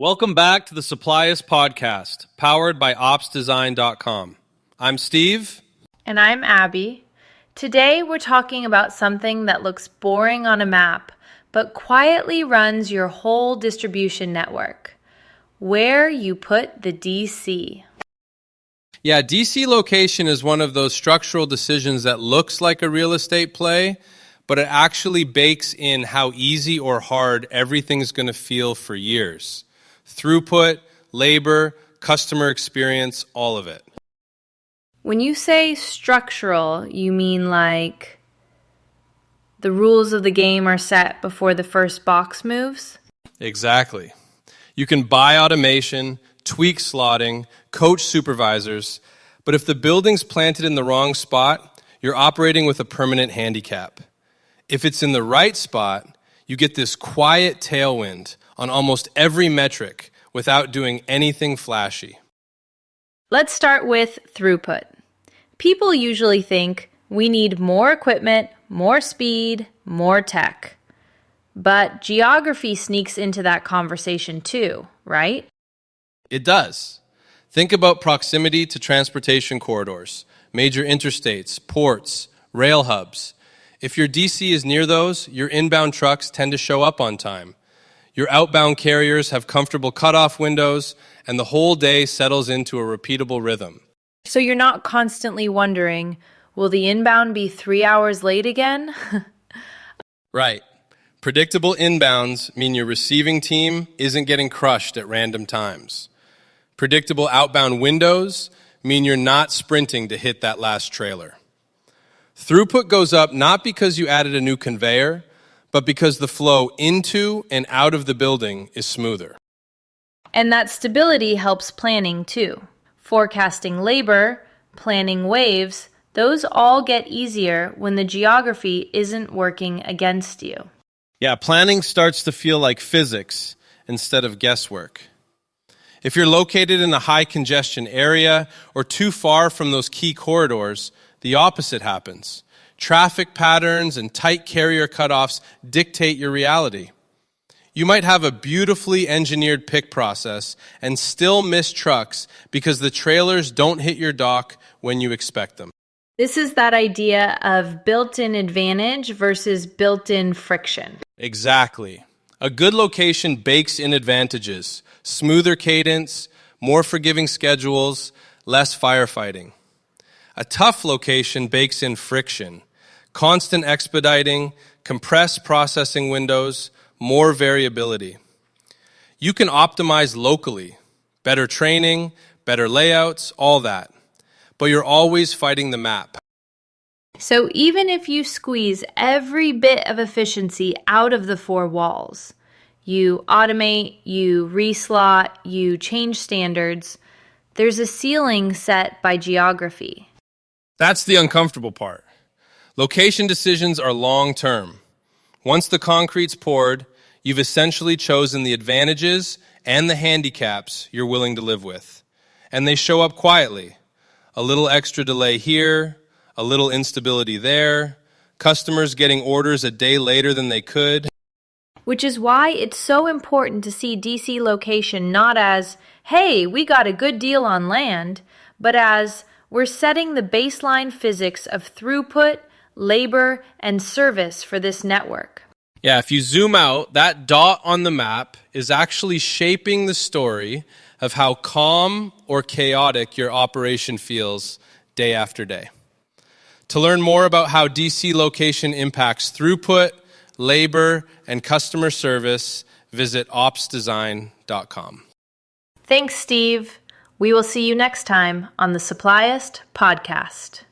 Welcome back to the Supplyist Podcast, powered by opsdesign.com. I'm Steve. And I'm Abby. Today we're talking about something that looks boring on a map, but quietly runs your whole distribution network. Where you put the DC. Yeah, DC location is one of those structural decisions that looks like a real estate play, but it actually bakes in how easy or hard everything's going to feel for years. Throughput, labor, customer experience, all of it. When you say structural, you mean like the rules of the game are set before the first box moves? Exactly. You can buy automation, tweak slotting, coach supervisors, but if the building's planted in the wrong spot, you're operating with a permanent handicap. If it's in the right spot, you get this quiet tailwind on almost every metric without doing anything flashy. Let's start with throughput. People usually think we need more equipment, more speed, more tech. But geography sneaks into that conversation too, right? It does. Think about proximity to transportation corridors, major interstates, ports, rail hubs. If your DC is near those, your inbound trucks tend to show up on time. Your outbound carriers have comfortable cutoff windows, and the whole day settles into a repeatable rhythm. So you're not constantly wondering, will the inbound be 3 hours late again? Right. Predictable inbounds mean your receiving team isn't getting crushed at random times. Predictable outbound windows mean you're not sprinting to hit that last trailer. Throughput goes up not because you added a new conveyor, but because the flow into and out of the building is smoother. And that stability helps planning too. Forecasting labor, planning waves, those all get easier when the geography isn't working against you. Yeah, planning starts to feel like physics instead of guesswork. If you're located in a high congestion area or too far from those key corridors, the opposite happens. Traffic patterns and tight carrier cutoffs dictate your reality. You might have a beautifully engineered pick process and still miss trucks because the trailers don't hit your dock when you expect them. This is that idea of built-in advantage versus built-in friction. Exactly. A good location bakes in advantages, smoother cadence, more forgiving schedules, less firefighting. A tough location bakes in friction, constant expediting, compressed processing windows, more variability. You can optimize locally, better training, better layouts, all that. But you're always fighting the map. So even if you squeeze every bit of efficiency out of the four walls, you automate, you reslot, you change standards, there's a ceiling set by geography. That's the uncomfortable part. Location decisions are long-term. Once the concrete's poured, you've essentially chosen the advantages and the handicaps you're willing to live with. And they show up quietly. A little extra delay here, a little instability there, customers getting orders a day later than they could. Which is why it's so important to see DC location not as, hey, we got a good deal on land, but as we're setting the baseline physics of throughput, labor, and service for this network. Yeah, if you zoom out, that dot on the map is actually shaping the story of how calm or chaotic your operation feels day after day. To learn more about how DC location impacts throughput, labor, and customer service, visit opsdesign.com. Thanks, Steve. We will see you next time on the Supplyist Podcast.